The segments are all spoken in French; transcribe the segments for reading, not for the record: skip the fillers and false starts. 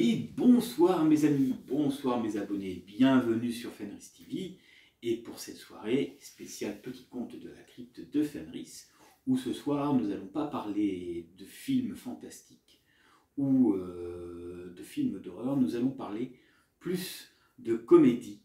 Et bonsoir mes amis, bonsoir mes abonnés, bienvenue sur Fenris TV. Et pour cette soirée spéciale Petit Conte de la Crypte de Fenris, où ce soir nous n'allons pas parler de films fantastiques ou de films d'horreur, nous allons parler plus de comédie,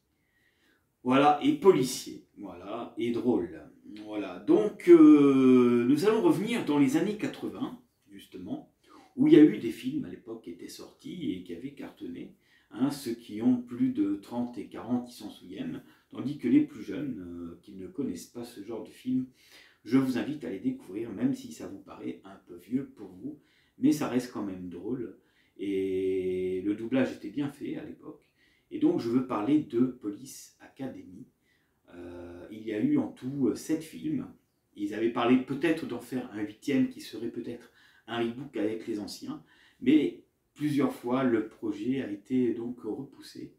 voilà, et policier, voilà, et drôle. Voilà, donc nous allons revenir dans les années 80, justement, où il y a eu des films à l'époque qui étaient sortis et qui avaient cartonné. Hein, ceux qui ont plus de 30 et 40 qui s'en souviennent, tandis que les plus jeunes qui ne connaissent pas ce genre de film, je vous invite à les découvrir, même si ça vous paraît un peu vieux pour vous, mais ça reste quand même drôle. Et le doublage était bien fait à l'époque. Et donc je veux parler de Police Academy. Il y a eu en tout 7 films. Ils avaient parlé peut-être d'en faire un 8e qui serait peut-être un reboot avec les anciens, mais plusieurs fois le projet a été donc repoussé.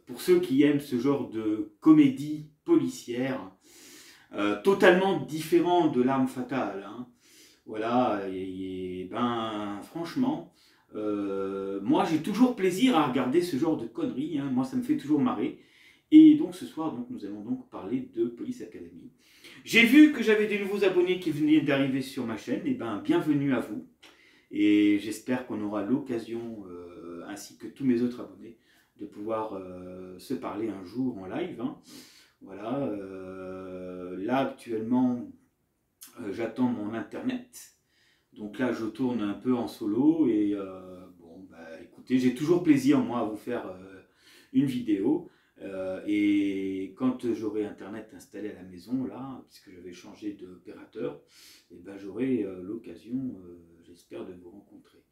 Pour ceux qui aiment ce genre de comédie policière, totalement différent de L'Arme Fatale, hein, voilà, franchement, moi j'ai toujours plaisir à regarder ce genre de conneries, hein, moi ça me fait toujours marrer. Et donc ce soir, nous allons donc parler de Police Academy. J'ai vu que j'avais des nouveaux abonnés qui venaient d'arriver sur ma chaîne, et bienvenue à vous. Et j'espère qu'on aura l'occasion, ainsi que tous mes autres abonnés, de pouvoir se parler un jour en live. Hein. Voilà, là actuellement, j'attends mon internet. Donc là, je tourne un peu en solo et écoutez, j'ai toujours plaisir moi à vous faire une vidéo. Et quand j'aurai internet installé à la maison, là, puisque je vais changer d'opérateur, j'aurai l'occasion, j'espère, de vous rencontrer.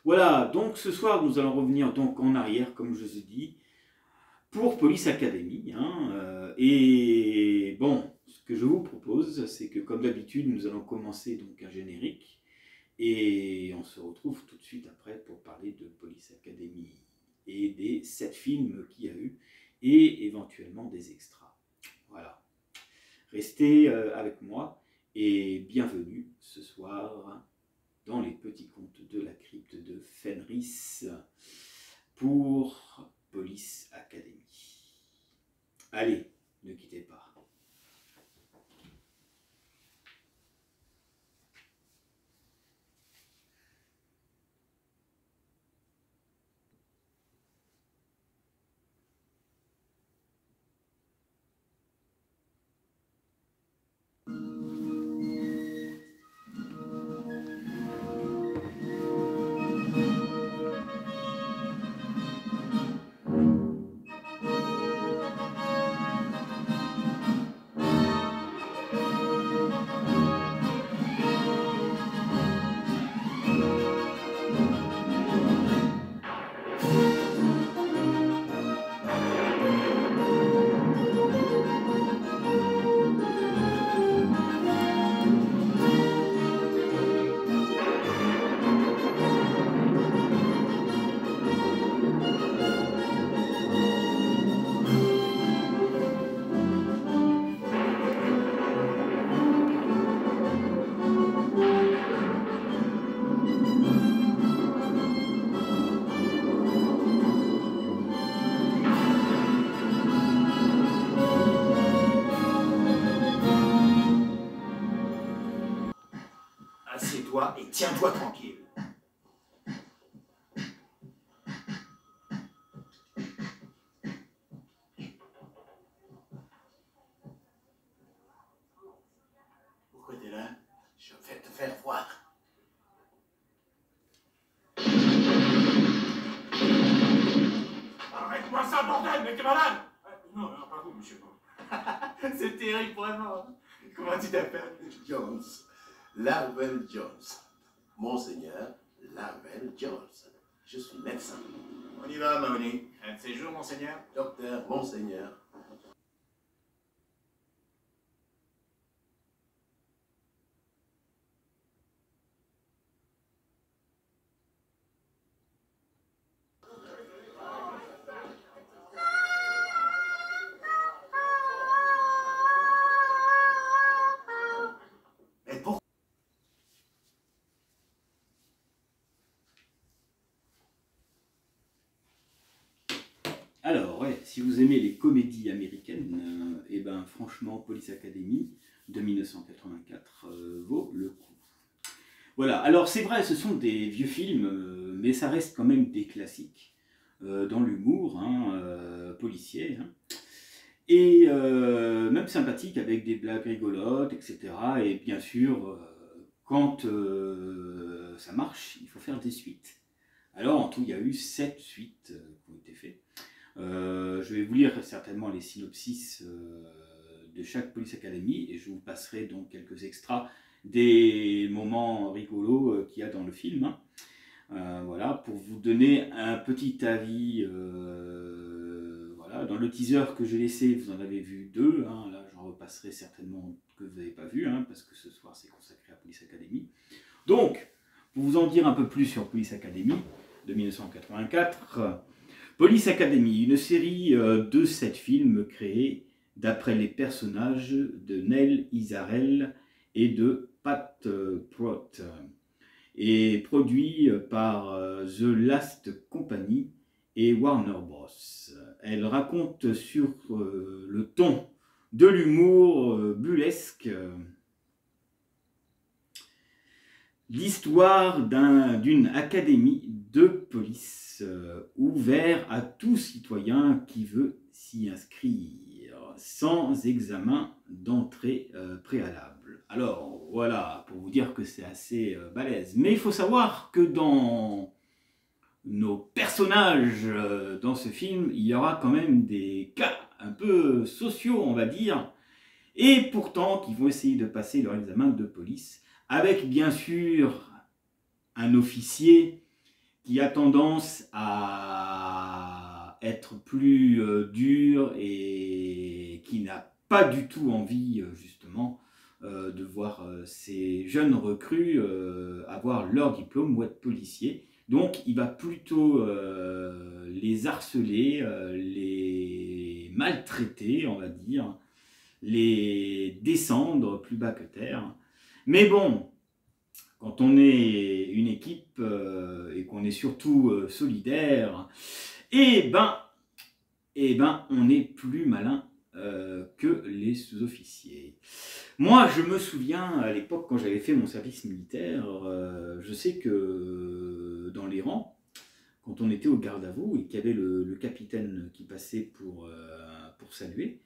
Voilà, donc ce soir, nous allons revenir donc en arrière, comme je vous ai dit, pour Police Academy. Hein, et bon, ce que je vous propose, c'est que comme d'habitude, nous allons commencer donc un générique. Et on se retrouve tout de suite après pour parler de Police Academy et des 7 films qu'il y a eu et éventuellement des extras. Voilà. Restez avec moi et bienvenue ce soir dans les petits contes de la crypte de Fenris pour Police Academy. Allez, ne quittez pas. Assieds-toi et tiens-toi tranquille. Pourquoi t'es là? Je vais te faire voir. Arrête-moi ça, bordel, mais t'es malade! Non, pas vous, monsieur. C'est terrible, vraiment. Comment tu t'appelles? Jones. Larvel Jones. Monseigneur Larvel Jones. Je suis médecin. On y va, Mahoney. Un de ces jours, monseigneur. Docteur, monseigneur. Alors, ouais, si vous aimez les comédies américaines, et ben franchement, Police Academy de 1984 vaut le coup. Voilà, alors c'est vrai, ce sont des vieux films, mais ça reste quand même des classiques dans l'humour hein, policier. Hein. Et même sympathique avec des blagues rigolotes, etc. Et bien sûr, quand ça marche, il faut faire des suites. Alors en tout, il y a eu 7 suites qui ont été faites. Je vais vous lire certainement les synopsis de chaque Police Academy et je vous passerai donc quelques extras des moments rigolos qu'il y a dans le film. Hein. Voilà, pour vous donner un petit avis. Voilà, dans le teaser que j'ai laissé, vous en avez vu 2. Hein, là, j'en repasserai certainement que vous n'avez pas vu, hein, parce que ce soir, c'est consacré à Police Academy. Donc, pour vous en dire un peu plus sur Police Academy de 1984, Police Academy, une série de 7 films créés d'après les personnages de Nell Isarel et de Pat Prout et produit par The Last Company et Warner Bros. Elle raconte sur le ton de l'humour burlesque l'histoire d'une académie de police ouverte à tout citoyen qui veut s'y inscrire sans examen d'entrée préalable. Alors voilà, pour vous dire que c'est assez balèze. Mais il faut savoir que dans nos personnages dans ce film, il y aura quand même des cas un peu sociaux, on va dire, et pourtant qui vont essayer de passer leur examen de police, avec bien sûr un officier qui a tendance à être plus dur et qui n'a pas du tout envie justement de voir ces jeunes recrues avoir leur diplôme ou être policier. Donc il va plutôt les harceler, les maltraiter, on va dire, les descendre plus bas que terre. Mais bon, quand on est une équipe et qu'on est surtout solidaire, eh ben, on est plus malin que les sous-officiers. Moi, je me souviens à l'époque quand j'avais fait mon service militaire, je sais que dans les rangs, quand on était au garde à vous et qu'il y avait le capitaine qui passait pour saluer,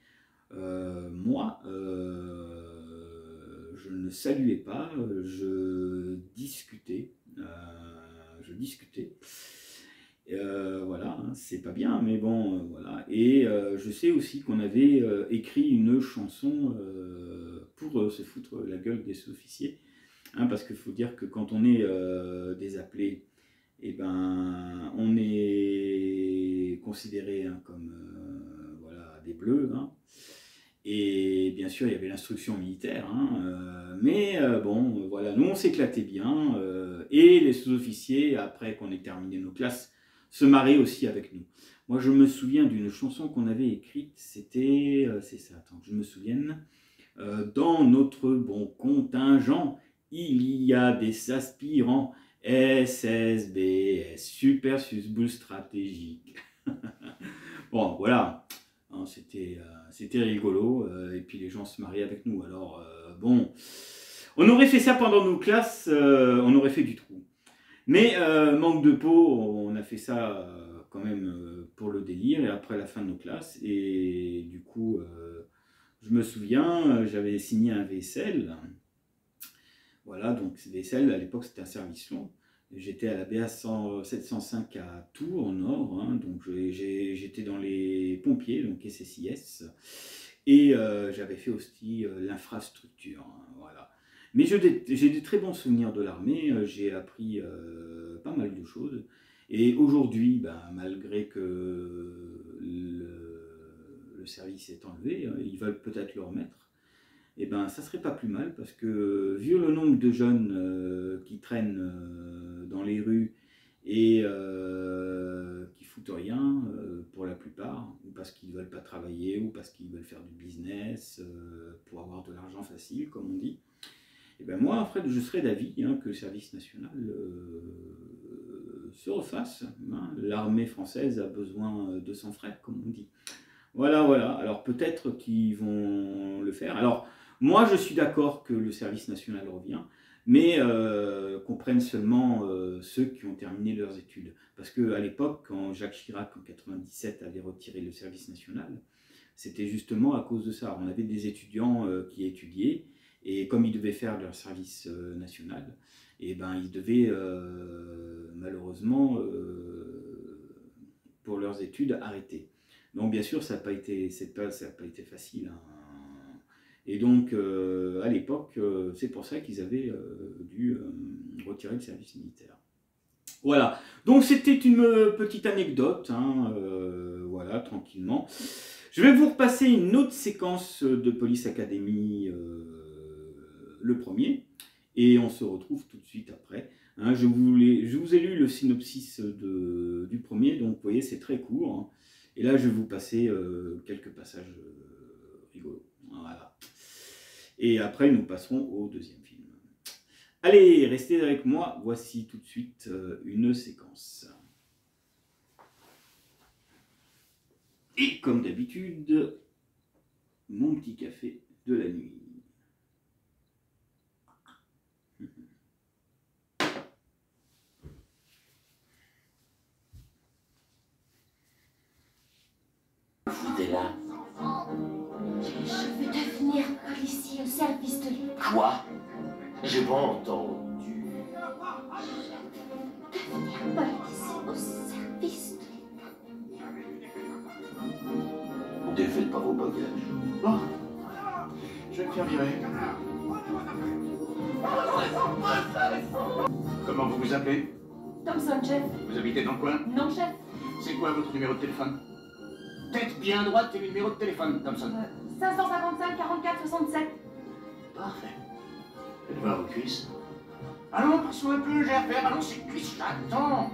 moi, je ne saluais pas, je discutais. Voilà, hein, c'est pas bien, mais bon, voilà. Et je sais aussi qu'on avait écrit une chanson pour se foutre la gueule des sous-officiers. Hein, parce qu'il faut dire que quand on est des appelés, eh ben, on est considéré hein, comme voilà, des bleus. Hein. Et bien sûr, il y avait l'instruction militaire. Hein, mais bon, voilà, nous on s'éclatait bien. Et les sous-officiers, après qu'on ait terminé nos classes, se marraient aussi avec nous. Moi, je me souviens d'une chanson qu'on avait écrite, c'était, c'est ça, attends, que je me souvienne, dans notre bon contingent, il y a des aspirants SSBS, Super Susboule Stratégique. Bon, voilà, hein, c'était rigolo, et puis les gens se mariaient avec nous. Alors, bon, on aurait fait ça pendant nos classes, on aurait fait du trou. Mais manque de peau, on a fait ça quand même pour le délire, et après la fin de nos classes, et du coup, je me souviens, j'avais signé un VSL. Voilà, donc VSL, à l'époque, c'était un service long. J'étais à la BA 705 à Tours, au nord, hein, donc j'étais dans les pompiers, donc SSIS, et j'avais fait aussi l'infrastructure, hein, voilà. Mais j'ai des très bons souvenirs de l'armée, j'ai appris pas mal de choses, et aujourd'hui, ben, malgré que le service est enlevé, ils veulent peut-être le remettre, et ben ça serait pas plus mal parce que vu le nombre de jeunes qui traînent dans les rues et qui foutent rien pour la plupart, ou parce qu'ils veulent pas travailler, ou parce qu'ils veulent faire du business pour avoir de l'argent facile, comme on dit, et ben moi, Fred, je serais d'avis hein, que le service national se refasse. Hein. L'armée française a besoin de sang frais, comme on dit. Voilà, voilà. Alors peut-être qu'ils vont le faire. Alors, moi, je suis d'accord que le service national revient, mais qu'on prenne seulement ceux qui ont terminé leurs études. Parce qu'à l'époque, quand Jacques Chirac, en 97, avait retiré le service national, c'était justement à cause de ça. On avait des étudiants qui étudiaient, et comme ils devaient faire leur service national, et ben, ils devaient malheureusement, pour leurs études, arrêter. Donc bien sûr, ça n'a pas été, cette période, ça n'a pas été facile. Hein. Et donc, à l'époque, c'est pour ça qu'ils avaient dû retirer le service militaire. Voilà, donc c'était une petite anecdote, hein, voilà, tranquillement. Je vais vous repasser une autre séquence de Police Academy, le premier, et on se retrouve tout de suite après. Hein, je vous ai lu le synopsis du premier, donc vous voyez, c'est très court. Hein, et là, je vais vous passer quelques passages rigolos. Voilà. Et après, nous passerons au deuxième film. Allez, restez avec moi, voici tout de suite une séquence. Et comme d'habitude, mon petit café de la nuit. Foutez là. Je veux devenir policier au service de l'État. Quoi? J'ai pas entendu. Devenir policier au service de l'État. Défaites pas vos bagages. Bon, je vais me faire virer. Comment vous vous appelez? Thompson, chef. Vous habitez dans le coin? Non, chef. C'est quoi votre numéro de téléphone? Tête bien droite et le numéro de téléphone, Thompson. 555 44 67. Parfait. Faites voir vos cuisses. Allons, passons un peu, j'ai affaire. Allons, ces cuisses, j'attends.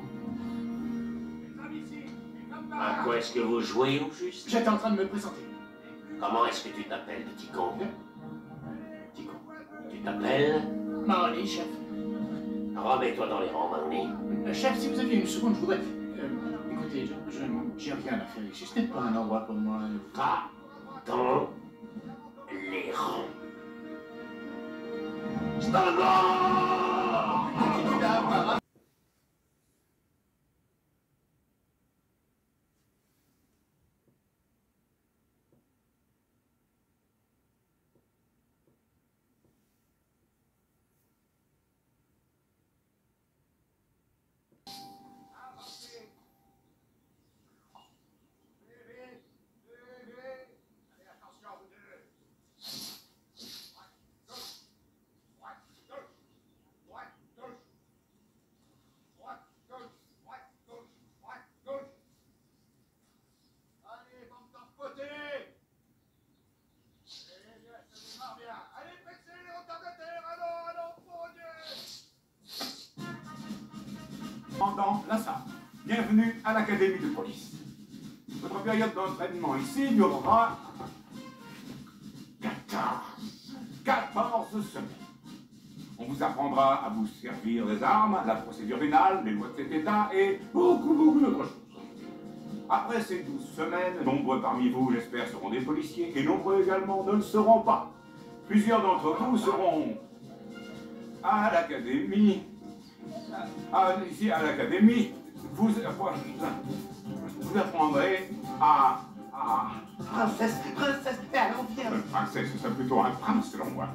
À quoi est-ce que vous jouez au juste? J'étais en train de me présenter. Comment est-ce que tu t'appelles, petit con? Petit con. Tu t'appelles? Marley, chef. Remets-toi dans les rangs, Marley. Chef, si vous aviez une seconde, je voudrais... écoutez, j'ai rien à faire ici. Ce n'est pas un endroit pour moi. Pas dans les rangs. Standard! Commandant Lassard, bienvenue à l'Académie de police. Votre période d'entraînement ici durera 14 semaines. On vous apprendra à vous servir des armes, la procédure pénale, les lois de cet État et beaucoup d'autres choses. Après ces 12 semaines, nombreux parmi vous, j'espère, seront des policiers et nombreux également ne le seront pas. Plusieurs d'entre vous seront à l'Académie. Ici à l'Académie, vous apprendrez à... Princesse, allons, viens. Princesse, c'est plutôt un prince selon moi.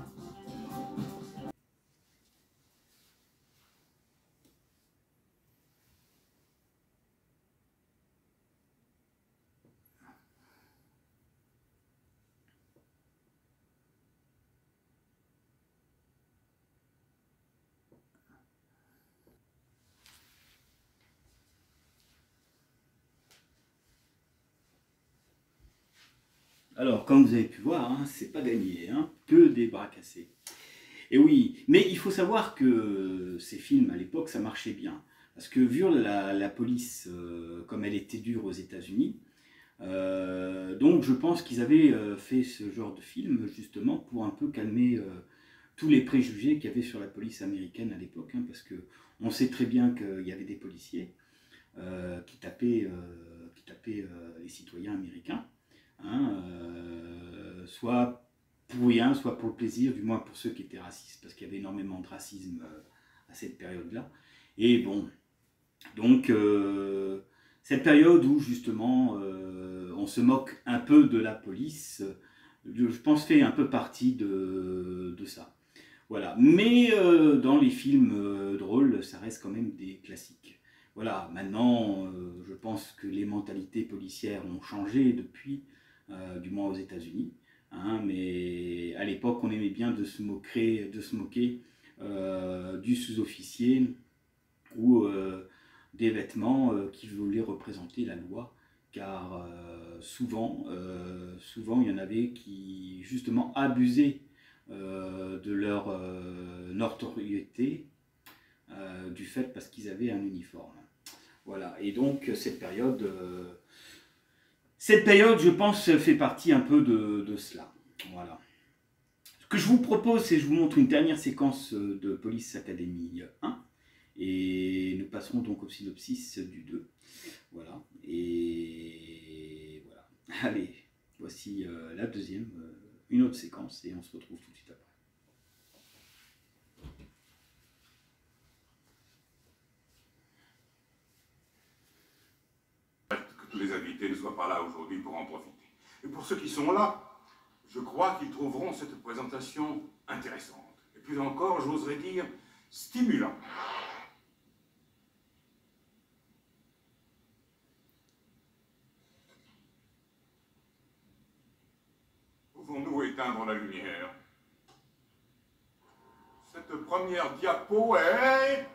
Alors, comme vous avez pu voir, hein, c'est pas gagné, hein, que des bras cassés. Et oui, mais il faut savoir que ces films, à l'époque, ça marchait bien. Parce que vu la police, comme elle était dure aux États-Unis, donc je pense qu'ils avaient fait ce genre de film, justement, pour un peu calmer tous les préjugés qu'il y avait sur la police américaine à l'époque, hein, parce qu'on sait très bien qu'il y avait des policiers, qui tapaient les citoyens américains, hein, soit pour rien, soit pour le plaisir, du moins pour ceux qui étaient racistes, parce qu'il y avait énormément de racisme à cette période-là. Et bon, donc cette période où justement on se moque un peu de la police, je pense fait un peu partie de ça. Voilà. Mais dans les films drôles, ça reste quand même des classiques. Voilà, maintenant, je pense que les mentalités policières ont changé depuis, du moins aux États-Unis. Hein, mais à l'époque, on aimait bien de se moquer du sous-officier ou des vêtements qui voulaient représenter la loi, car souvent, il y en avait qui justement abusaient de leur notoriété du fait parce qu'ils avaient un uniforme. Voilà, et donc cette période, je pense, fait partie un peu de cela. Voilà. Ce que je vous propose, c'est que je vous montre une dernière séquence de Police Academy 1, et nous passerons donc au synopsis du 2. Voilà, et voilà. Allez, voici la deuxième, une autre séquence, et on se retrouve tout de suite après. Que tous les invités ne soient pas là aujourd'hui pour en profiter. Et pour ceux qui sont là, je crois qu'ils trouveront cette présentation intéressante. Et plus encore, j'oserais dire, stimulante. Pouvons-nous éteindre la lumière? Cette première diapo est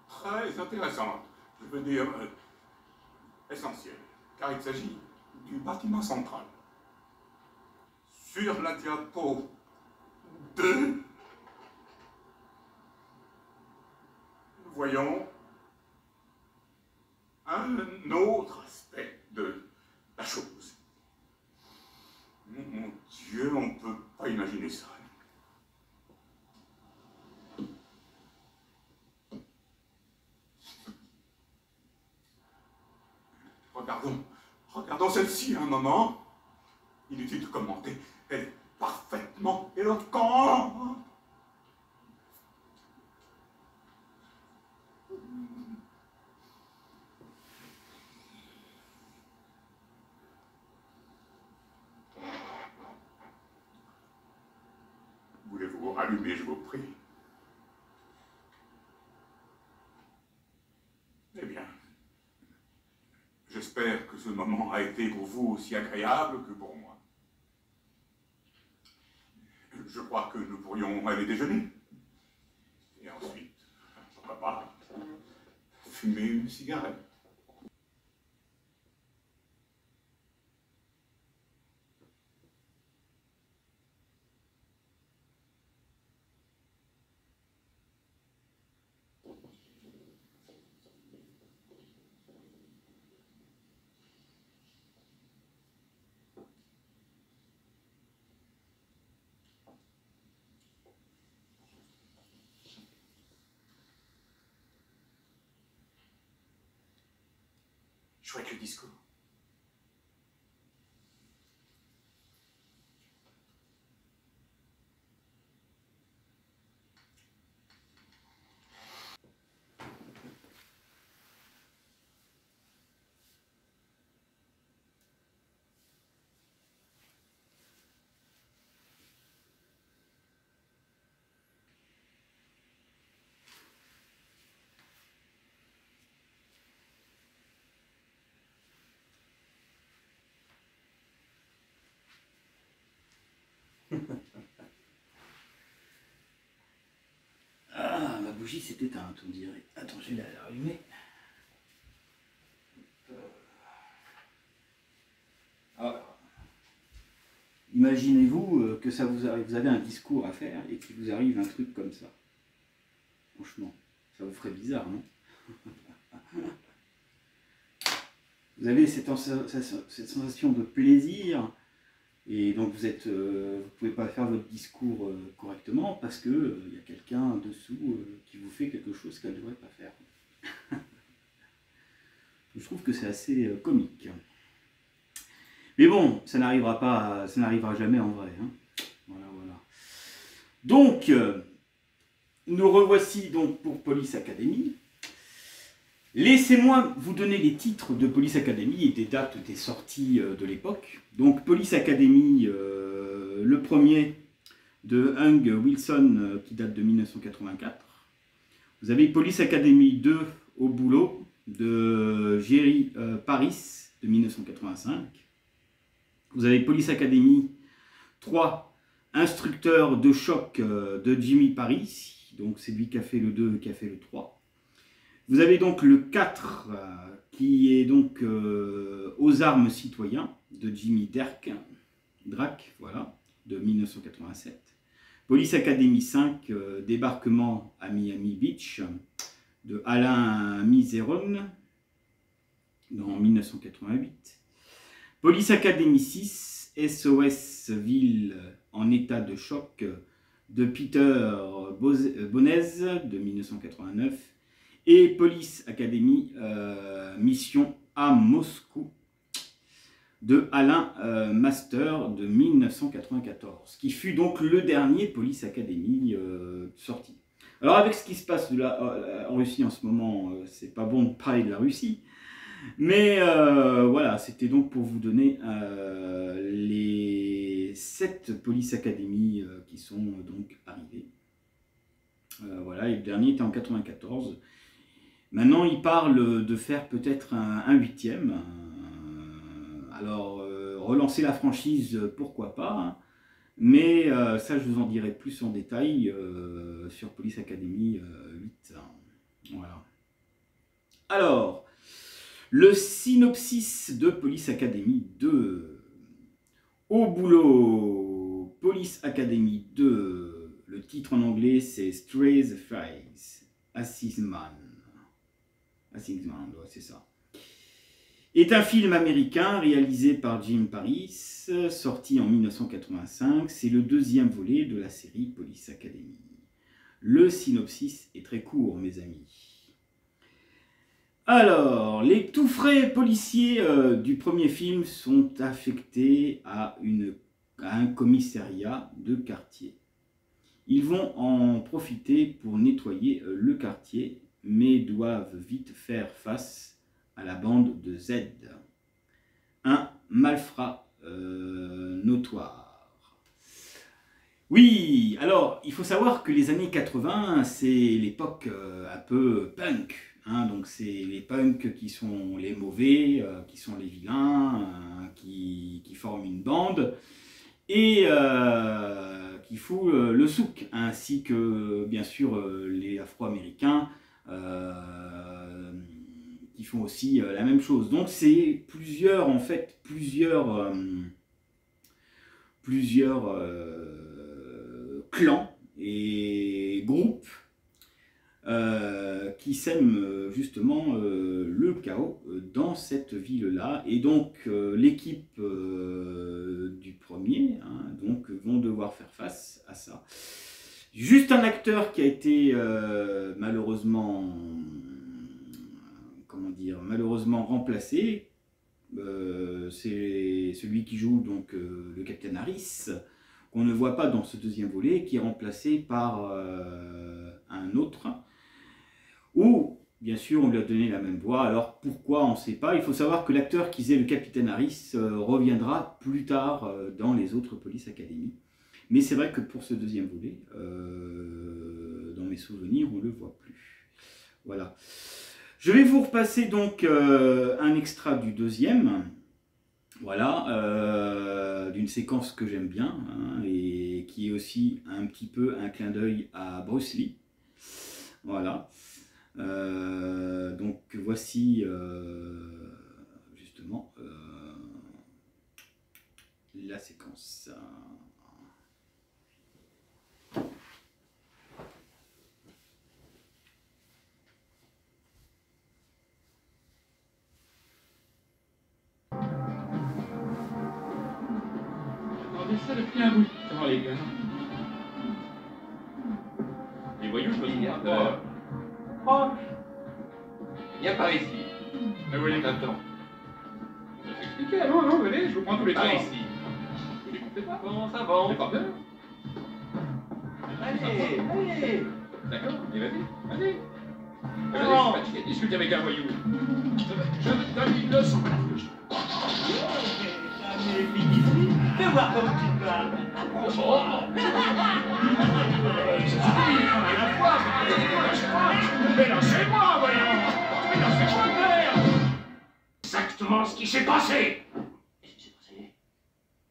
très intéressante. Je veux dire, essentielle, car il s'agit du bâtiment central. Sur la diapo 2, nous voyons un autre aspect de la chose. Mon Dieu, on ne peut pas imaginer ça. Regardons celle-ci un moment. Inutile de commenter, elle est parfaitement éloquente. Voulez-vous allumer, je vous prie? Eh bien, j'espère que ce moment a été pour vous aussi agréable que pour moi. Je crois que nous pourrions aller déjeuner. Et ensuite, pourquoi pas, fumer une cigarette. Chouette le discours. Ah, ma bougie s'est éteinte, on dirait. Attends, je vais la rallumer. Alors, imaginez-vous que ça vous arrive, vous avez un discours à faire et qu'il vous arrive un truc comme ça. Franchement, ça vous ferait bizarre, non? Vous avez cette sensation de plaisir, et donc vous pouvez pas faire votre discours correctement parce que y a quelqu'un dessous qui vous fait quelque chose qu'elle ne devrait pas faire. Je trouve que c'est assez comique. Mais bon, ça n'arrivera pas, ça n'arrivera jamais en vrai. Hein. Voilà, voilà. Donc, nous revoici donc pour Police Academy. Laissez-moi vous donner les titres de Police Academy et des dates des sorties de l'époque. Donc, Police Academy, le premier de Hung Wilson qui date de 1984. Vous avez Police Academy 2 au boulot de Jerry Paris de 1985. Vous avez Police Academy 3, instructeur de choc de Jimmy Paris. Donc c'est lui qui a fait le 2 et qui a fait le 3. Vous avez donc le 4 qui est donc aux armes citoyens de Jimmy Drac, voilà, de 1987. Police Academy 5, débarquement à Miami Beach de Alain Miseron en 1988. Police Academy 6, SOS Ville en état de choc de Peter Bones de 1989. Et Police Academy Mission à Moscou de Alain Master de 1994, qui fut donc le dernier Police Academy sorti. Alors avec ce qui se passe en Russie en ce moment, c'est pas bon de parler de la Russie, mais voilà, c'était donc pour vous donner les 7 Police Academy qui sont donc arrivés. Voilà, et le dernier était en 94. Maintenant, il parle de faire peut-être un 8e. Alors, relancer la franchise, pourquoi pas, hein. Mais ça, je vous en dirai plus en détail sur Police Academy 8. Voilà. Alors, le synopsis de Police Academy 2. Au boulot, Police Academy 2. Le titre en anglais, c'est Stray the Phrase. Assisman, ouais, c'est ça. Est un film américain réalisé par Jim Paris, sorti en 1985. C'est le deuxième volet de la série Police Academy. Le synopsis est très court, mes amis. Alors, les tout frais policiers du premier film sont affectés à un commissariat de quartier. Ils vont en profiter pour nettoyer le quartier, mais doivent vite faire face à la bande de Z, un malfrat notoire. Oui, alors il faut savoir que les années 80, c'est l'époque un peu punk, hein, donc c'est les punks qui sont les mauvais, qui sont les vilains, qui forment une bande et qui fout le souk, ainsi que bien sûr les Afro-Américains qui font aussi la même chose. Donc c'est plusieurs clans et groupes qui sèment justement le chaos dans cette ville-là. Et donc l'équipe du premier donc, vont devoir faire face à ça. Juste un acteur qui a été malheureusement remplacé, c'est celui qui joue donc le Capitaine Harris, qu'on ne voit pas dans ce deuxième volet, qui est remplacé par un autre, où bien sûr on lui a donné la même voix. Alors pourquoi, on ne sait pas. Il faut savoir que l'acteur qui faisait le Capitaine Harris reviendra plus tard dans les autres Police Academy. Mais c'est vrai que pour ce deuxième volet, dans mes souvenirs, on ne le voit plus. Voilà. Je vais vous repasser donc un extrait du deuxième, voilà, d'une séquence que j'aime bien, hein, et qui est aussi un petit peu un clin d'œil à Bruce Lee. Voilà. Donc voici justement la séquence. Ça depuis un bout de temps, les gars. Les voyous, je me dis, oh, viens par ici. Mais oui, T'attends. je vais t'expliquer. Non, non, venez, je vous prends tous les trois. Allez, ici. Vous décomptez pas. Comment ça J'ai va? pas peur. Allez, allez. D'accord, et vas-y, allez. Non. Je suis fatigué de discuter avec un voyou. Je te donne une leçon. Fais voir comment tu te parles. Mais lâchez-moi, voyons. Mais lâchez-moi, merde. Exactement ce qui s'est passé. Qu'est-ce qui s'est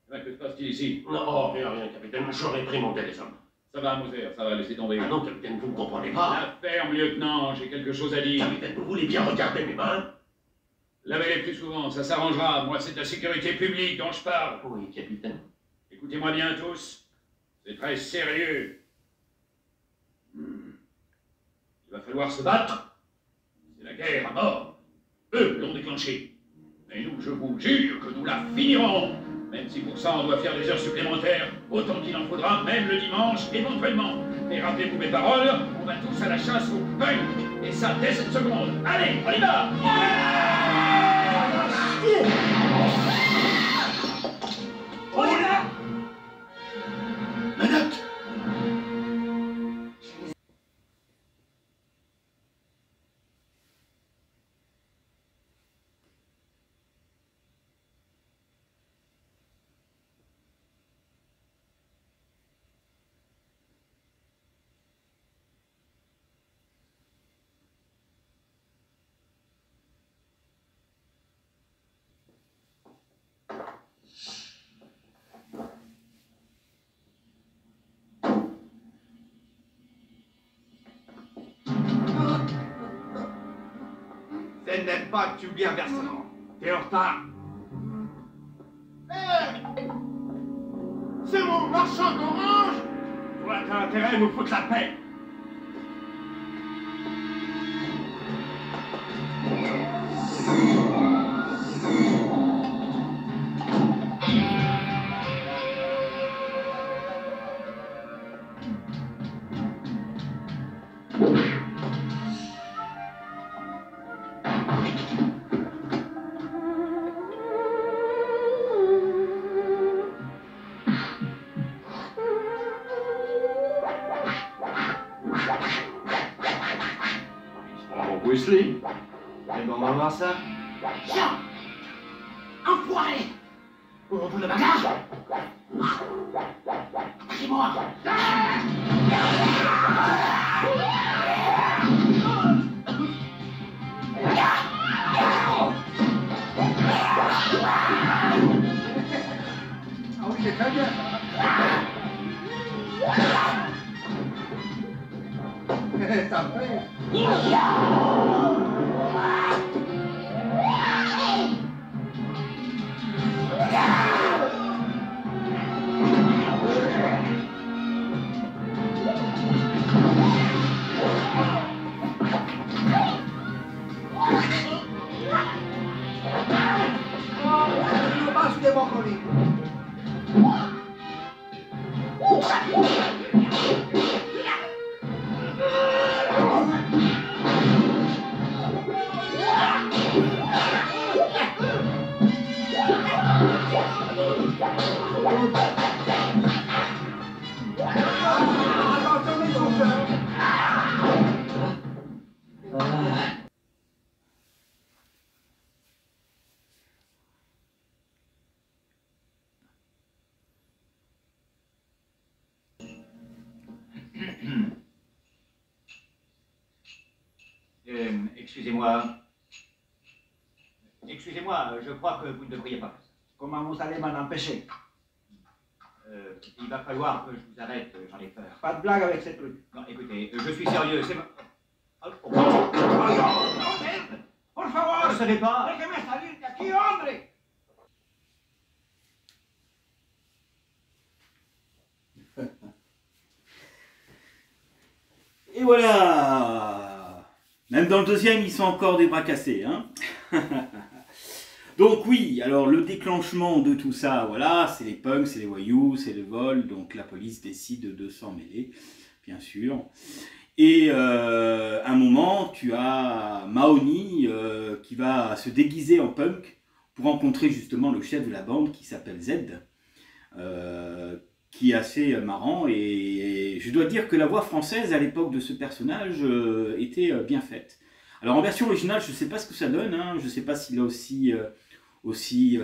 passé? Que se passe-t-il ici? Non, rien, rien, capitaine. J'aurais pris mon téléphone. Ça va, Moser, ça va, laissez tomber. Ah non, capitaine, vous ne comprenez pas. La ferme, lieutenant, j'ai quelque chose à dire. Capitaine, vous voulez bien regarder mes mains? Lavez-les plus souvent, ça s'arrangera. Moi, c'est de la sécurité publique dont je parle. Oui, capitaine. Écoutez-moi bien tous. C'est très sérieux. Il va falloir se battre. C'est la guerre à mort. Eux l'ont déclenchée. Mais nous, je vous jure que nous la finirons. Même si pour ça on doit faire des heures supplémentaires, autant qu'il en faudra, même le dimanche, éventuellement. Et rappelez-vous mes paroles, on va tous à la chasse au punk. Et ça dès cette seconde. Allez, on y va! On est là! Menottes! Ce n'est pas que tu oublies un versement. T'es en retard. C'est mon marchand d'orange! Toi, t'as intérêt à nous foutre la paix! Weasley, c'est bon moment ça? Tiens! Enfoiré! On vous le bagage? Pris-moi! Ah oui, c'est très bien. Ça fait. Oh, pas sous les brocolis. Attention les chauffeurs. Excusez-moi. Excusez-moi, je crois que vous ne devriez pas. Comment vous allez m'en empêcher? Il va falloir que je vous arrête, j'en ai peur. Pas de blague avec ces trucs. Non, écoutez, je suis sérieux, c'est... Oh, merde! Por favor! vous savez pas? Déjeme salir de aquí, hombre! Et voilà. Même dans le deuxième, ils sont encore des bras cassés. Hein. Donc oui, alors le déclenchement de tout ça, voilà, c'est les punks, c'est les voyous, c'est le vol. Donc la police décide de s'en mêler, bien sûr. Et à un moment, tu as Mahoney qui va se déguiser en punk pour rencontrer justement le chef de la bande qui s'appelle Z, qui est assez marrant. Et je dois dire que la voix française à l'époque de ce personnage était bien faite. Alors en version originale, je ne sais pas ce que ça donne, hein, je ne sais pas s'il est aussi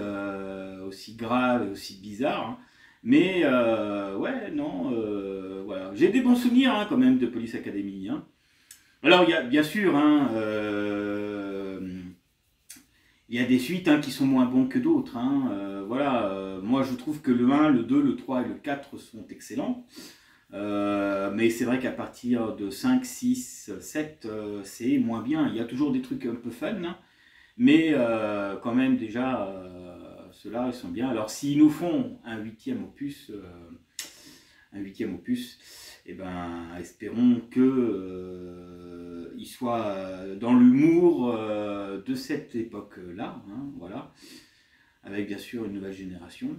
grave et aussi bizarre. Hein. Mais ouais, non, voilà. J'ai des bons souvenirs hein, quand même de Police Academy. Hein. Alors il y a bien sûr, hein, il y a des suites hein, qui sont moins bons que d'autres. Hein. Voilà, moi je trouve que le 1, le 2, le 3 et le 4 sont excellents. Mais c'est vrai qu'à partir de 5, 6, 7, c'est moins bien. Il y a toujours des trucs un peu fun, hein, mais quand même déjà, ceux-là, ils sont bien. Alors s'ils nous font un 8e opus, eh ben, espérons que il soit dans l'humour de cette époque-là, hein, voilà, avec bien sûr une nouvelle génération.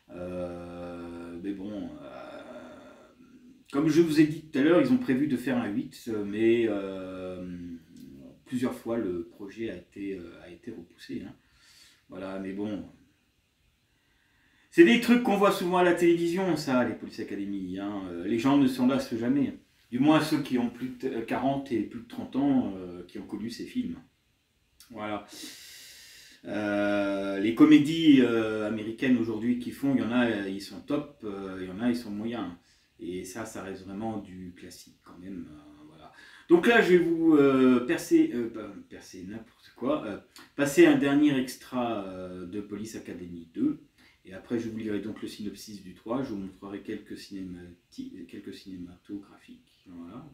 Mais bon, comme je vous ai dit tout à l'heure, ils ont prévu de faire un 8, mais plusieurs fois le projet a été repoussé. Hein. Voilà, mais bon. C'est des trucs qu'on voit souvent à la télévision, ça, les Police Academy. Hein. Les gens ne s'en lassent jamais. Du moins ceux qui ont plus de 40 et plus de 30 ans, qui ont connu ces films. Voilà. Les comédies américaines aujourd'hui qui font, il y en a, ils sont top, il y en a, ils sont moyens. Et ça reste vraiment du classique quand même. Voilà. Donc là, je vais vous passer n'importe quoi, passer un dernier extra de Police Academy 2. Et après, je vous lirai donc le synopsis du 3. Je vous montrerai quelques cinématographiques. Voilà,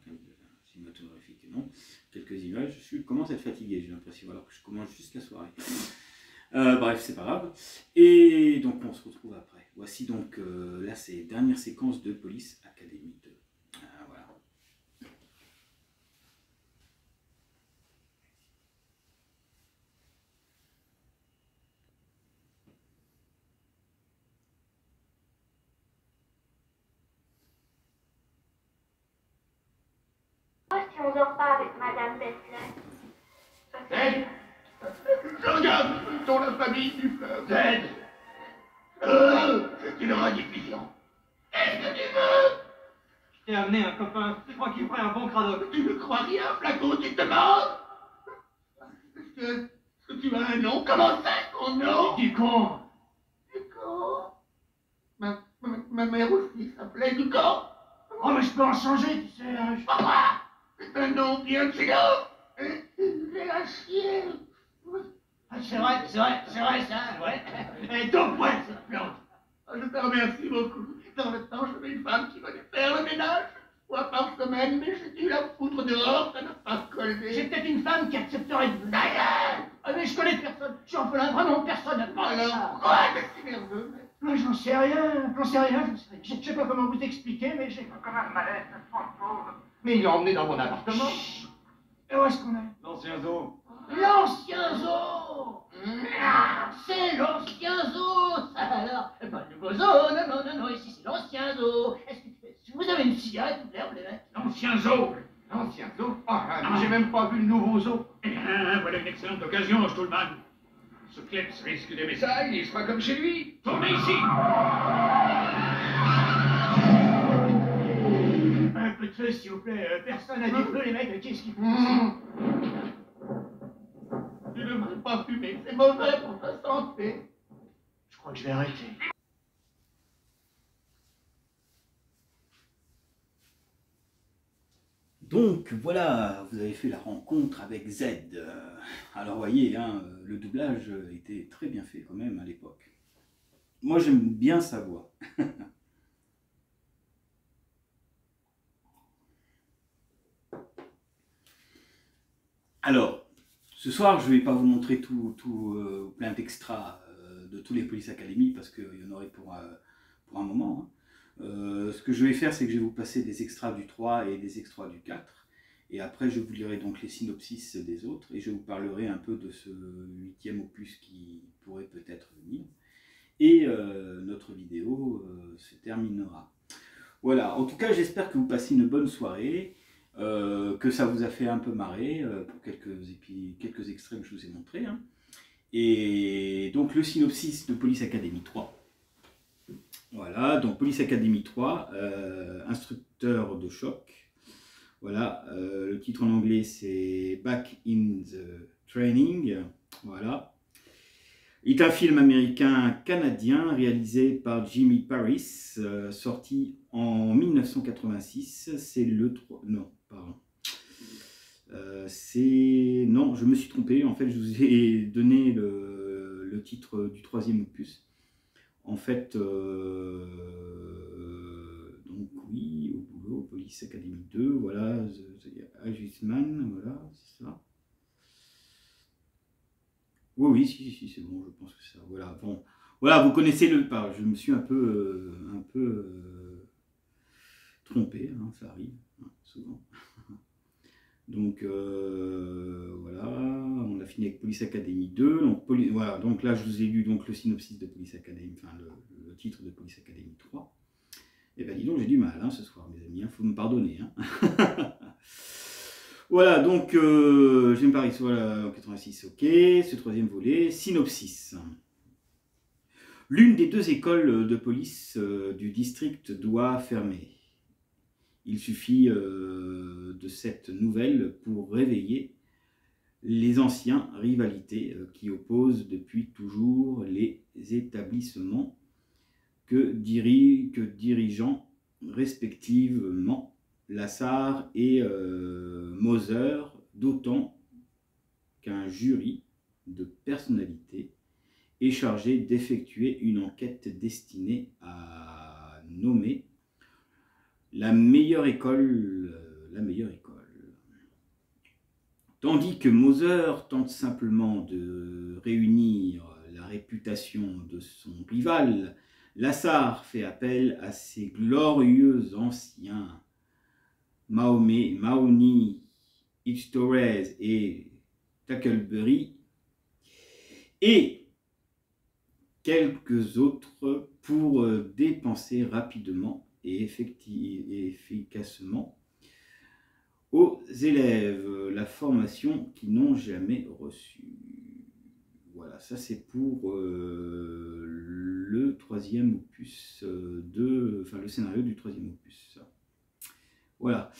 cinématographiques, non. Quelques images. Je commence à être fatigué, j'ai l'impression, alors que je commence juste la soirée. Bref, c'est pas grave. Et donc, on se retrouve après. Voici donc, là, c'est dernière séquence de Police Academy 2. Voilà. Si on dort pas avec Madame Bessler. Ted, je regarde dans la famille du fleuve. Ted, c'est une rediffusion. Qu'est-ce que tu veux? Je t'ai amené un copain, je crois qu'il ferait un bon cradoc. Tu ne crois rien, Flaco, tu te demandes? Est-ce que tu as un nom? Comment c'est ton nom? Ducon. Ducon? Ma mère aussi s'appelait Ducon. Oh, mais je peux en changer, tu sais. Hein, Papa, c'est un nom bien chiant. J'ai un chien. C'est vrai, ça, ouais. Et donc, ouais, cette plante. Je te remercie beaucoup. Dans le temps, j'avais une femme qui venait faire le ménage 1 fois par semaine, mais j'ai dû la foutre dehors, ça n'a pas collé. J'ai peut-être une femme qui accepterait de venir. D'ailleurs! Ah, mais je connais personne. Je suis orphelin, vraiment personne. Alors, pourquoi t'es si nerveux? Moi, j'en sais rien. Je sais pas comment vous expliquer, mais j'ai comme un malaise, pauvre. Mais il l'a emmené dans mon appartement. Et où est-ce qu'on est? L'ancien zoo. L'ancien zoo. C'est l'ancien zoo, ça alors. Pas le nouveau zoo, non, ici c'est l'ancien zoo. Est-ce que vous avez une cigarette, vous plaît, les mecs? L'ancien zoo. L'ancien zoo. J'ai même pas vu le nouveau zoo. Eh bien, voilà une excellente occasion, Stallman. Ce Klebs risque d'aimer ça, il y sera comme chez lui. Tournez ici. Un peu de feu, s'il vous plaît. Personne n'a du feu, les mecs. Qu'est-ce qu'il faut ici? Tu ne devrais pas fumer, c'est mauvais pour ta santé. Je crois que je vais arrêter. Donc voilà, vous avez fait la rencontre avec Z. Alors voyez, hein, le doublage était très bien fait quand même à l'époque. Moi j'aime bien sa voix. Alors, ce soir je ne vais pas vous montrer plein d'extras de tous les Police Academy parce qu'il y en aurait pour un moment. Hein. Ce que je vais faire, c'est que je vais vous passer des extraits du 3 et des extraits du 4. Et après, je vous lirai donc les synopsis des autres. Et je vous parlerai un peu de ce 8e opus qui pourrait peut-être venir. Et notre vidéo se terminera. Voilà, en tout cas, j'espère que vous passez une bonne soirée. que ça vous a fait un peu marrer pour quelques extraits que je vous ai montrés. Hein. Et donc le synopsis de Police Academy 3. Voilà, donc Police Academy 3, instructeur de choc. Voilà, le titre en anglais c'est Back in the Training. Voilà. Il est un film américain-canadien réalisé par Jimmy Paris, sorti en 1986. C'est le... Non, pardon. Non, je me suis trompé. En fait, je vous ai donné le titre du 3e opus. En fait, donc oui, au boulot, Police Academy 2, voilà, The Irishman, voilà, c'est ça. Oui, si, c'est bon, je pense que c'est ça. Voilà, bon, voilà, vous connaissez le pas. Je me suis un peu trompé, hein, ça arrive, hein, souvent. Donc voilà, on a fini avec Police Academy 2. Donc, voilà, donc là je vous ai lu donc, le synopsis de Police Academy, enfin le titre de Police Academy 3. Et bien dis donc, j'ai du mal hein, ce soir, mes amis, il faut me pardonner. Hein. Voilà, donc Jimmy Paris, voilà, en 86, ok, ce 3e volet, synopsis. L'une des 2 écoles de police du district doit fermer. Il suffit de cette nouvelle pour réveiller les anciennes rivalités qui opposent depuis toujours les établissements que dirigeant respectivement Lassard et Moser, d'autant qu'un jury de personnalités est chargé d'effectuer une enquête destinée à nommer la meilleure école. Tandis que Moser tente simplement de réunir la réputation de son rival, Lassard fait appel à ses glorieux anciens Mahoney, H. Torres et Tackleberry et quelques autres pour dépenser rapidement et efficacement aux élèves la formation qu'ils n'ont jamais reçue. Voilà, ça c'est pour le 3e opus, le scénario du 3e opus. Voilà.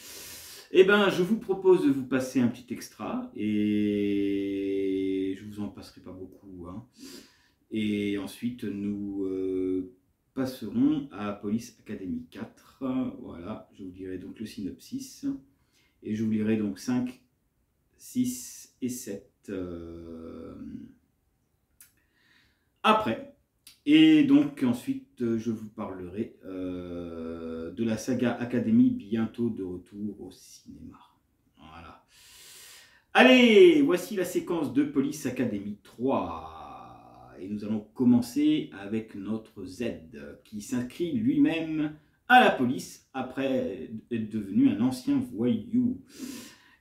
Eh bien, je vous propose de vous passer un petit extra et je vous en passerai pas beaucoup. Hein. Et ensuite, nous passerons à Police Academy 4. Voilà, je vous dirai donc le synopsis. Et je vous lirai donc 5, 6 et 7 après. Et donc ensuite, je vous parlerai de la saga Academy, bientôt de retour au cinéma. Voilà. Allez, voici la séquence de Police Academy 3. Et nous allons commencer avec notre Z, qui s'inscrit lui-même à la police après être devenu un ancien voyou.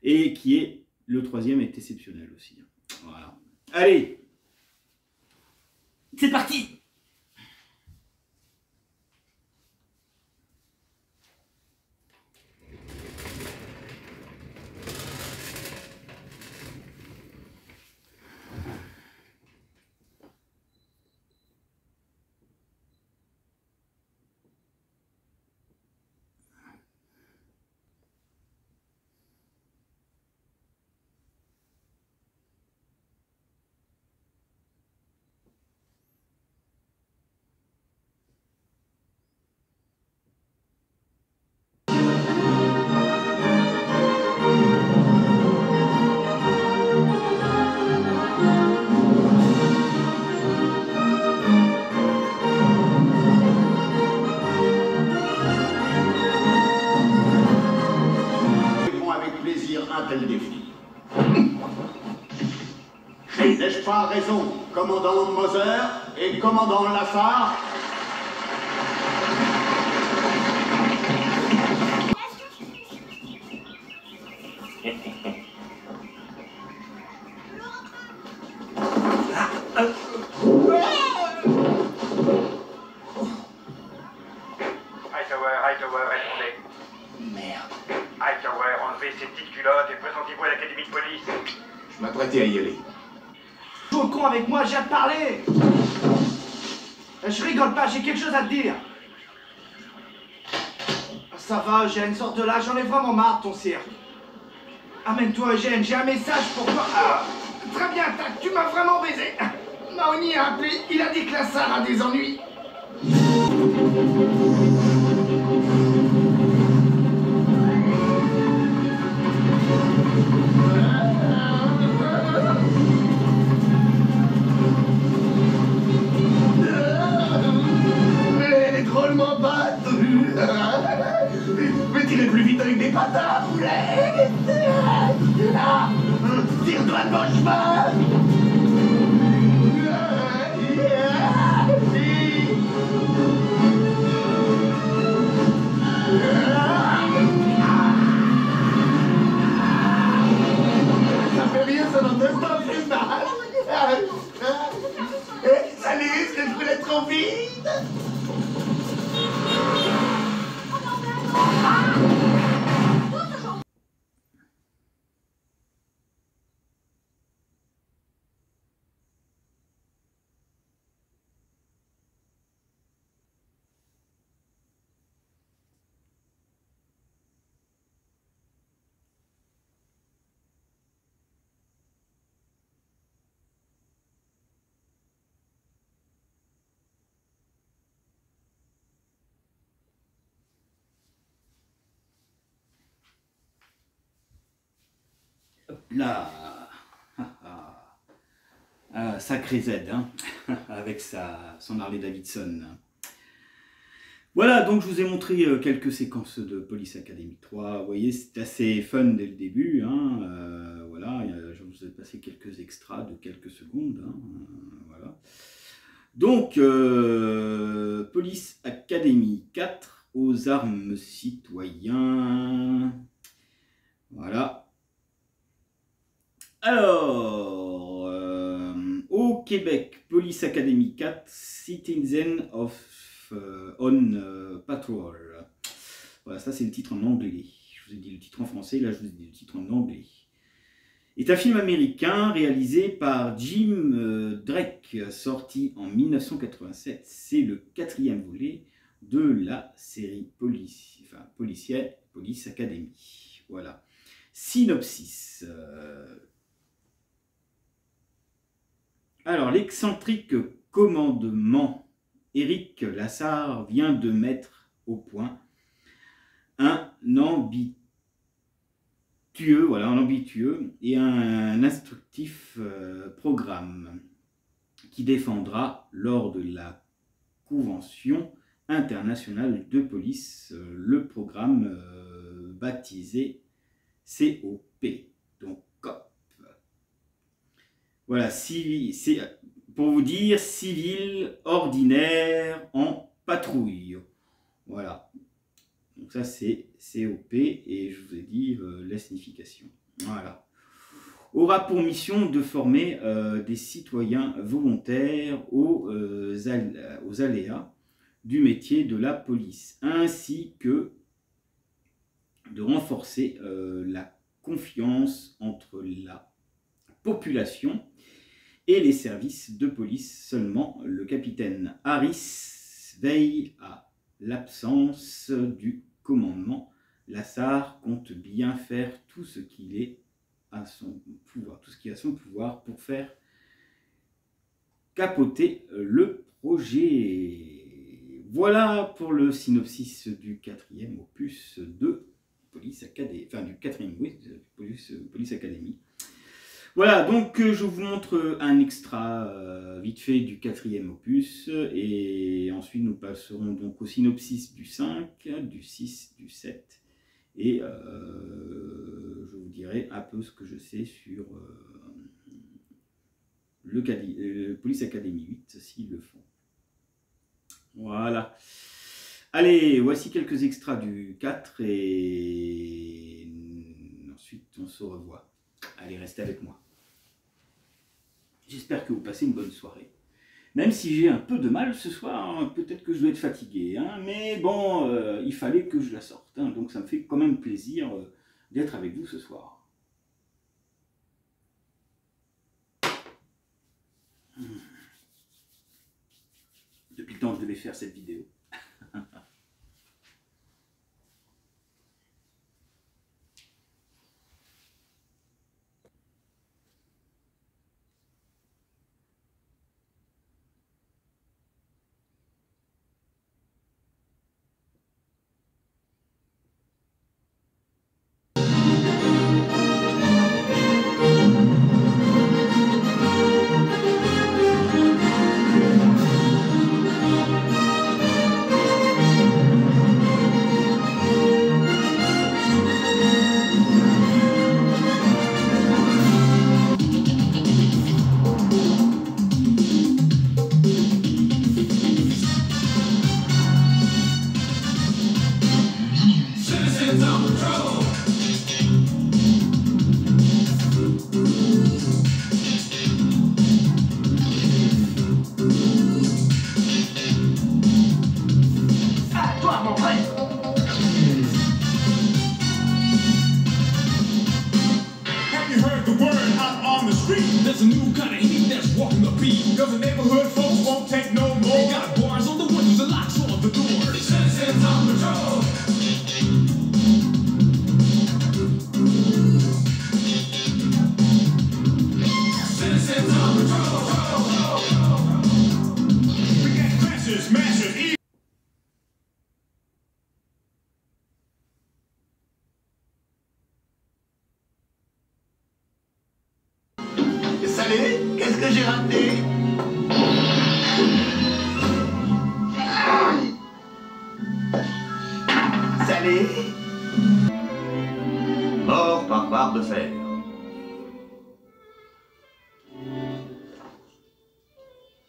Et qui est, le 3e est exceptionnel aussi. Voilà. Allez, c'est parti! N'ai-je pas raison, commandant Moser et commandant Lassard? Hightower, répondez. Merde. Hightower, enlevez te parler. Je rigole pas, j'ai quelque chose à te dire. Ça va, Eugène, sors de là, j'en ai vraiment marre de ton cirque. Amène-toi, Eugène, j'ai un message pour toi. Ah, très bien, tac, tu m'as vraiment baisé. Mahony a appelé, il a dit que la salle a des ennuis. Elle est drôlement battue. Mais tirez plus vite avec des patins à poulet. Tire-toi de mon chemin. Ça fait rien, ça n'en donne pas plus mal. Salut, est-ce que je voulais trop vite? Là, sacré Z, hein, avec son Harley Davidson. Voilà, donc je vous ai montré quelques séquences de Police Academy 3. Vous voyez, c'est assez fun dès le début. Hein, voilà, je vous ai passé quelques extras de quelques secondes. Hein, voilà. Donc, Police Academy 4 aux armes citoyens. Voilà. Alors, au Québec, Police Academy 4, Citizen on Patrol. Voilà, ça c'est le titre en anglais. Je vous ai dit le titre en français, là je vous ai dit le titre en anglais. C'est un film américain réalisé par Jim Drake, sorti en 1987. C'est le 4e volet de la série policière Police Academy. Voilà. Synopsis. Alors, l'excentrique commandement Éric Lassard vient de mettre au point un ambitieux et un instructif programme qui défendra lors de la Convention internationale de police le programme baptisé COP, donc COP. Voilà, c'est pour vous dire civil ordinaire en patrouille. Voilà. Donc ça c'est COP et je vous ai dit la signification. Voilà. Aura pour mission de former des citoyens volontaires aux aléas du métier de la police, ainsi que de renforcer la confiance entre la population et les services de police. Seulement, le capitaine Harris veille à l'absence du commandement. Lassard compte bien faire tout ce qu'il est à son pouvoir, tout ce qui est à son pouvoir pour faire capoter le projet. Voilà pour le synopsis du 4e opus de Police Academy, enfin du 4e, oui, Police Academy. Voilà, donc je vous montre un extra vite fait du 4e opus et ensuite nous passerons donc au synopsis du 5, du 6, du 7 et je vous dirai un peu ce que je sais sur le Police Academy 8 s'ils le font. Voilà. Allez, voici quelques extraits du 4 et ensuite on se revoit. Allez, restez avec moi. J'espère que vous passez une bonne soirée. Même si j'ai un peu de mal ce soir, hein, peut-être que je dois être fatigué, hein, mais bon, il fallait que je la sorte. Hein, donc ça me fait quand même plaisir d'être avec vous ce soir. quand je devais faire cette vidéo. À toi, mon frère. Have you heard the word out on the street? There's a new kind of heat that's walking the beat. Cause the neighborhood folks won't take no more. They got bars on the windows and locks on the doors. Citizens on patrol. Citizens on patrol. We got crashers, smashers, Salut, qu'est-ce que j'ai raté? Salut. Mort par barre de fer.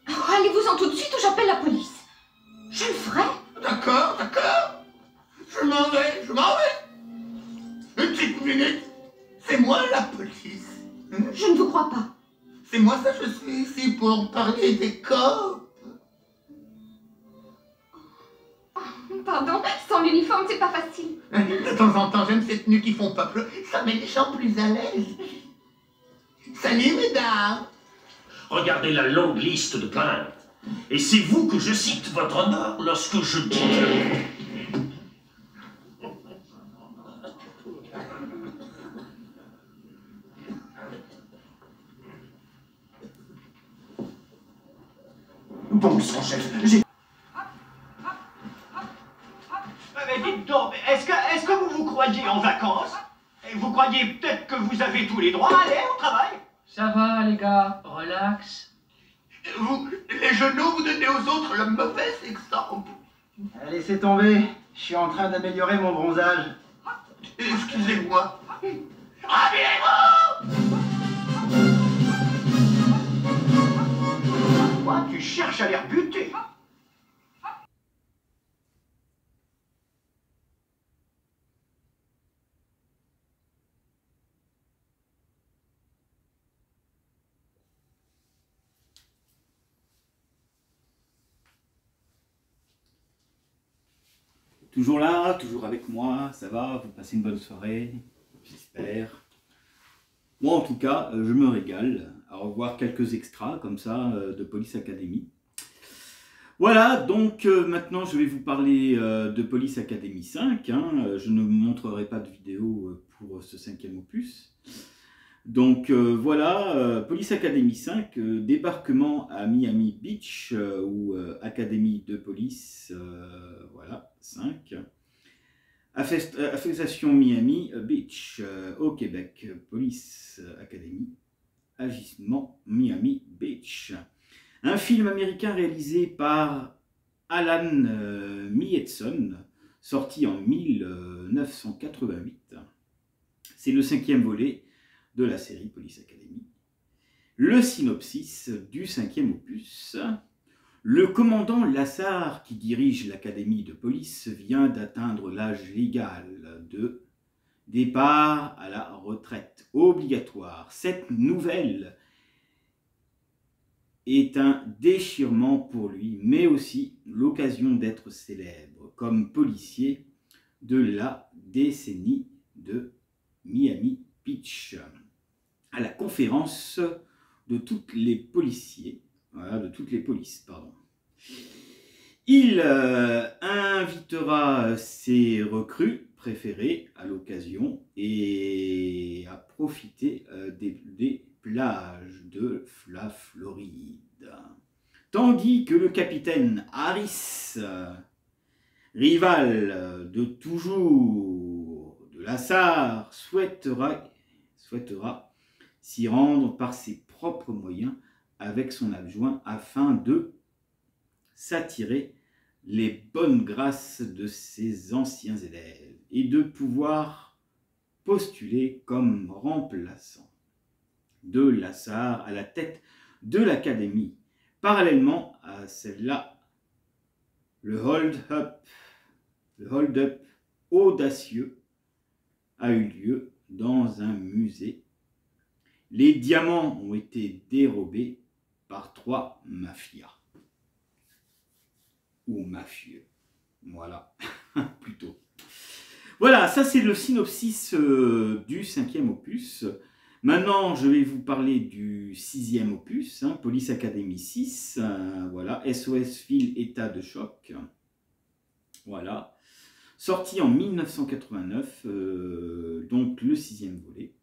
Oh, allez-vous-en tout de suite ou j'appelle la police. Je le ferai. D'accord, d'accord. Je m'en vais, je m'en vais. Une petite minute. C'est moi la police. Je ne vous crois pas. C'est moi ça, je suis ici pour parler des cops. Pardon, sans l'uniforme, c'est pas facile. De temps en temps, j'aime ces tenues qui font pas pleurer. Ça met les gens plus à l'aise. Salut, mesdames. Regardez la longue liste de plaintes. Et c'est vous que je cite, votre honneur, lorsque je dis que... Bon sang, chef, j'ai... Mais dites donc, est-ce que vous vous croyez en vacances? Et vous croyez peut-être que vous avez tous les droits à aller au travail? Ça va, les gars, relax. Vous, les genoux, vous donnez aux autres le mauvais exemple. Laissez tomber, je suis en train d'améliorer mon bronzage. Excusez-moi. Habillez-vous! Quoi, tu cherches à les rebuter? Toujours là, toujours avec moi, ça va, vous passez une bonne soirée, j'espère. Moi en tout cas, je me régale à revoir quelques extras comme ça de Police Academy. Voilà, donc maintenant je vais vous parler de Police Academy 5. Hein. Je ne vous montrerai pas de vidéo pour ce 5e opus. Donc voilà, Police Academy 5, débarquement à Miami Beach, ou Académie de police, voilà, 5. Affectation Miami Beach, au Québec, Police Academy, agissement Miami Beach. Un film américain réalisé par Alan Mietzson, sorti en 1988. C'est le 5e volet de la série Police Academy. Le synopsis du 5e opus. Le commandant Lassard, qui dirige l'académie de police, vient d'atteindre l'âge légal de départ à la retraite obligatoire. Cette nouvelle est un déchirement pour lui, mais aussi l'occasion d'être célèbre comme policier de la décennie de Miami Beach. À la conférence de toutes les policiers, voilà, de toutes les polices, pardon. Il invitera ses recrues préférées à l'occasion et à profiter des plages de la Floride. Tandis que le capitaine Harris, rival de toujours de Lassar, souhaitera s'y rendre par ses propres moyens avec son adjoint afin de s'attirer les bonnes grâces de ses anciens élèves et de pouvoir postuler comme remplaçant de Lassar à la tête de l'académie. Parallèlement à celle-là, le hold-up audacieux a eu lieu dans un musée. Les diamants ont été dérobés par 3 mafias. Ou mafieux. Voilà, plutôt. Voilà, ça c'est le synopsis du 5e opus. Maintenant, je vais vous parler du 6e opus, Police Academy 6. Voilà, SOS File État de choc. Voilà. Sorti en 1989, donc le 6e volet.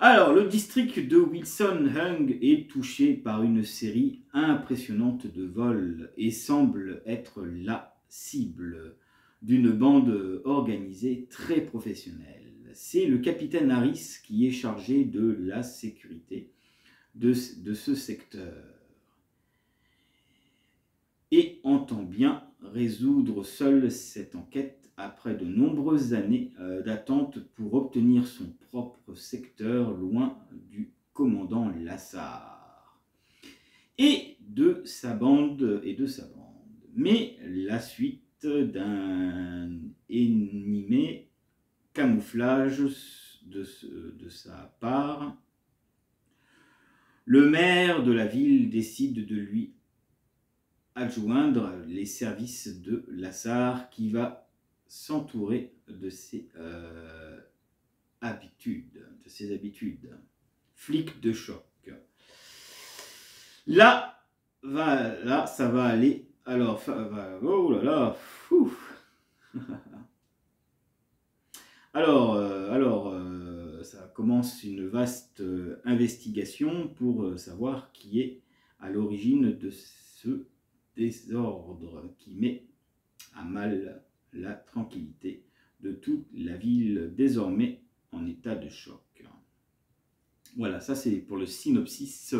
Alors, le district de Wilson Hung est touché par une série impressionnante de vols et semble être la cible d'une bande organisée très professionnelle. C'est le capitaine Harris qui est chargé de la sécurité de ce secteur et entend bien résoudre seul cette enquête après de nombreuses années d'attente pour obtenir son propre secteur loin du commandant Lassar et de sa bande. Mais la suite d'un énigme camouflage de sa part, le maire de la ville décide de lui adjoindre les services de Lassar qui va s'entourer de ses habitudes. Flic de choc. Là, ça va aller. Alors, oh là là, fou. Alors, ça commence une vaste investigation pour savoir qui est à l'origine de ce désordre qui met à mal la tranquillité de toute la ville désormais en état de choc. Voilà, ça c'est pour le synopsis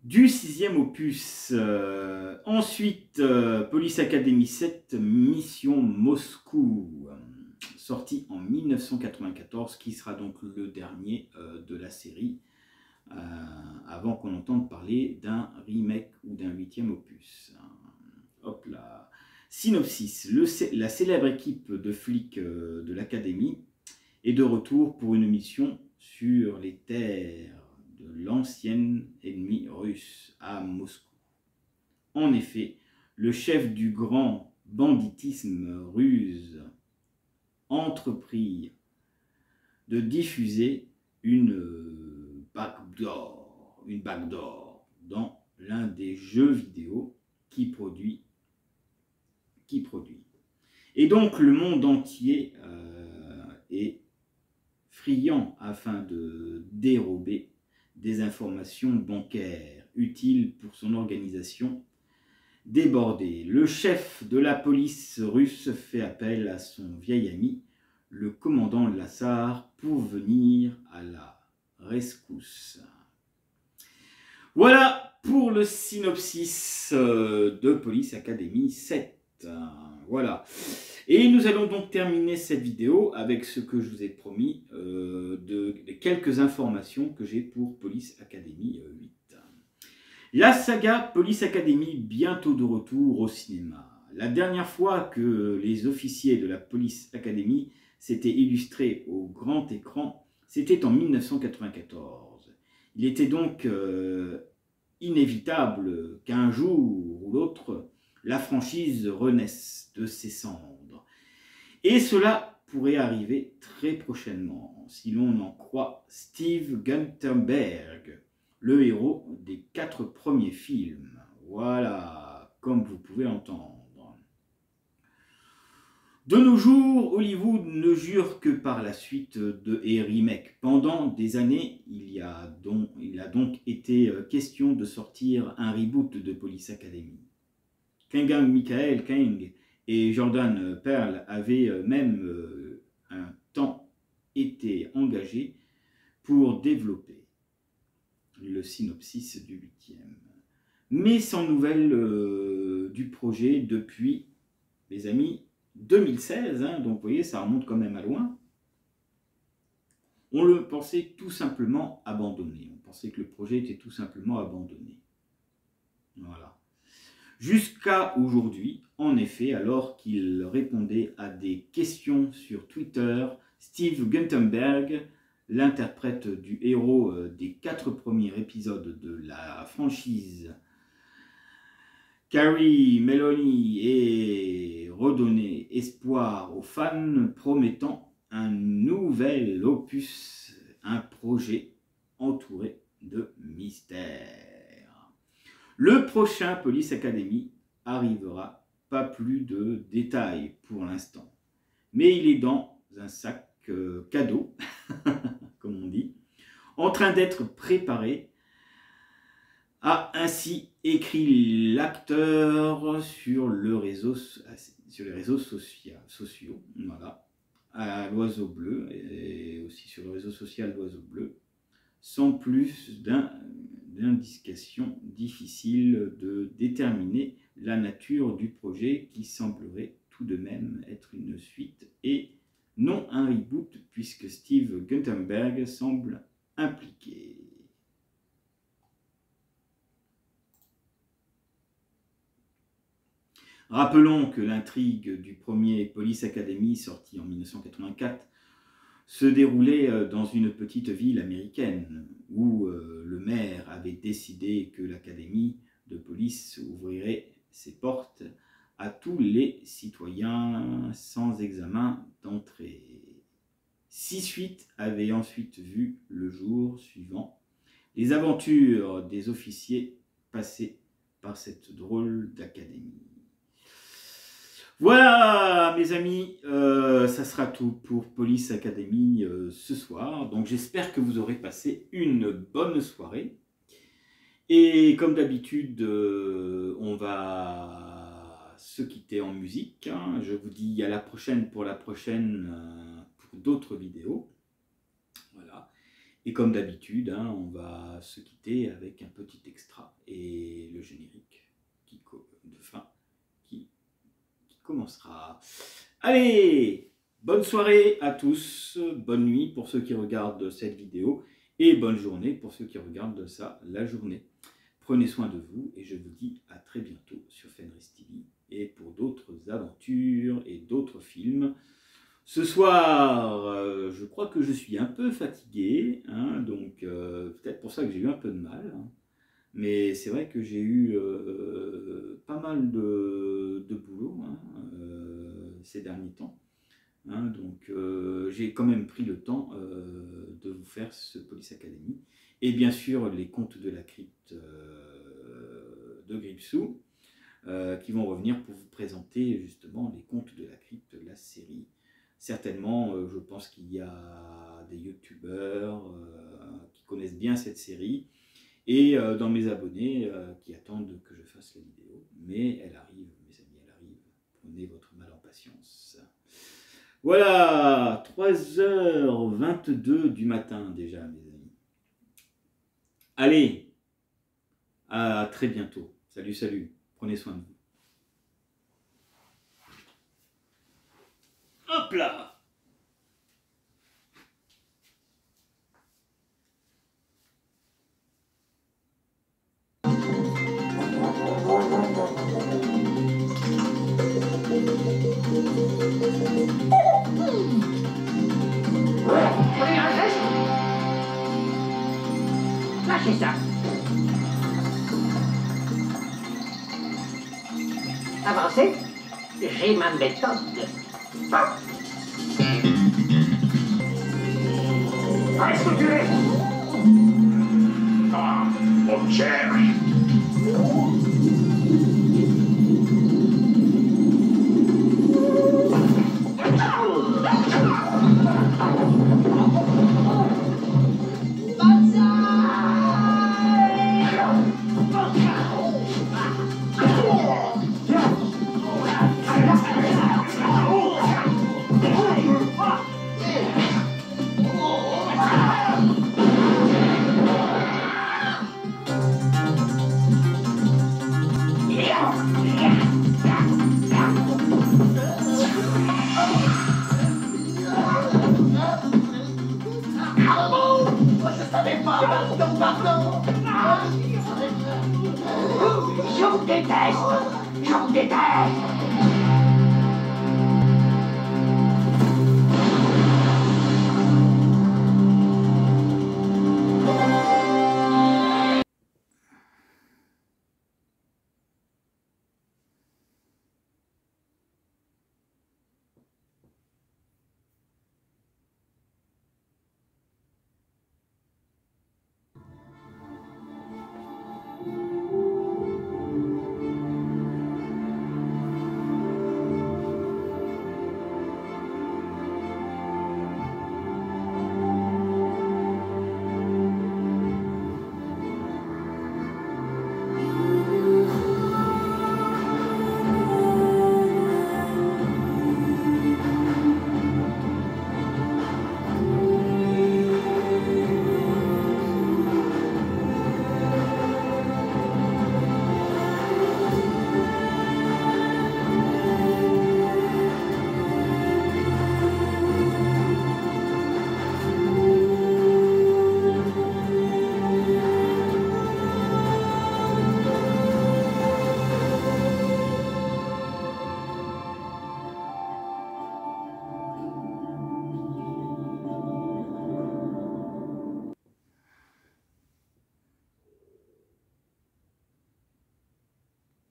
du 6e opus. Ensuite, Police Academy 7, Mission Moscou, sorti en 1994, qui sera donc le dernier de la série, avant qu'on entende parler d'un remake ou d'un 8e opus. Hop là. Synopsis. La célèbre équipe de flics de l'académie est de retour pour une mission sur les terres de l'ancien ennemi russe à Moscou. En effet, le chef du grand banditisme russe entreprit de diffuser une backdoor dans l'un des jeux vidéo qui produit. Et donc le monde entier est friand afin de dérober des informations bancaires utiles pour son organisation débordée. Le chef de la police russe fait appel à son vieil ami, le commandant Lassar, pour venir à la rescousse. Voilà pour le synopsis de Police Academy 7. Voilà. Et nous allons donc terminer cette vidéo avec ce que je vous ai promis, de quelques informations que j'ai pour Police Academy 8. La saga Police Academy bientôt de retour au cinéma. La dernière fois que les officiers de la Police Academy s'étaient illustrés au grand écran, c'était en 1994. Il était donc inévitable qu'un jour ou l'autre, la franchise renaisse de ses cendres. Et cela pourrait arriver très prochainement, si l'on en croit Steve Guttenberg, le héros des 4 premiers films. Voilà, comme vous pouvez entendre. De nos jours, Hollywood ne jure que par la suite et remake. Pendant des années, il a donc été question de sortir un reboot de Police Academy. Michael King et Jordan Peele avaient même un temps été engagés pour développer le synopsis du 8e. Mais sans nouvelles du projet depuis, les amis, 2016, hein, donc vous voyez, ça remonte quand même à loin. On le pensait tout simplement abandonné. On pensait que le projet était tout simplement abandonné. Voilà. Jusqu'à aujourd'hui, en effet, alors qu'il répondait à des questions sur Twitter, Steve Guttenberg, l'interprète du héros des 4 premiers épisodes de la franchise, Carrie Meloni, et redonner espoir aux fans, promettant un nouvel opus, un projet entouré de mystères. Le prochain Police Academy arrivera, pas plus de détails pour l'instant, mais il est dans un sac cadeau, comme on dit, en train d'être préparé, a ainsi écrit l'acteur sur les réseaux sociaux, voilà, à l'Oiseau Bleu, et aussi sur le réseau social l'Oiseau Bleu, sans plus d'indications, difficile de déterminer la nature du projet qui semblerait tout de même être une suite et non un reboot, puisque Steve Guttenberg semble impliqué. Rappelons que l'intrigue du premier Police Academy, sorti en 1984, se déroulait dans une petite ville américaine, où le maire avait décidé que l'académie de police ouvrirait ses portes à tous les citoyens sans examen d'entrée. 6 suites avaient ensuite vu le jour suivant les aventures des officiers passés par cette drôle d'académie. Voilà mes amis, ça sera tout pour Police Academy ce soir. Donc j'espère que vous aurez passé une bonne soirée. Et comme d'habitude, on va se quitter en musique. Hein. Je vous dis à la prochaine pour d'autres vidéos. Voilà. Et comme d'habitude, hein, on va se quitter avec un petit extra et le générique de fin qui commencera. Allez, bonne soirée à tous, bonne nuit pour ceux qui regardent cette vidéo et bonne journée pour ceux qui regardent ça la journée. Prenez soin de vous et je vous dis à très bientôt sur Fenris TV et pour d'autres aventures et d'autres films. Ce soir, je crois que je suis un peu fatigué, hein, donc peut-être pour ça que j'ai eu un peu de mal. Hein. Mais c'est vrai que j'ai eu pas mal de boulot hein, ces derniers temps. Hein, donc j'ai quand même pris le temps de vous faire ce Police Academy. Et bien sûr les contes de la crypte de Gripsou qui vont revenir pour vous présenter justement les contes de la crypte, la série. Certainement, je pense qu'il y a des youtubeurs qui connaissent bien cette série. Et dans mes abonnés qui attendent que je fasse la vidéo. Mais elle arrive, mes amis, elle arrive. Prenez votre mal en patience. Voilà, 3h22 du matin déjà, mes amis. Allez, à très bientôt. Salut, salut. Prenez soin de vous. Hop là! Prenez un geste. Lâchez ça. Avancez. J'ai ma méthode. Reste où tu es. Ah, on me cherche. vous déteste. Je vous déteste.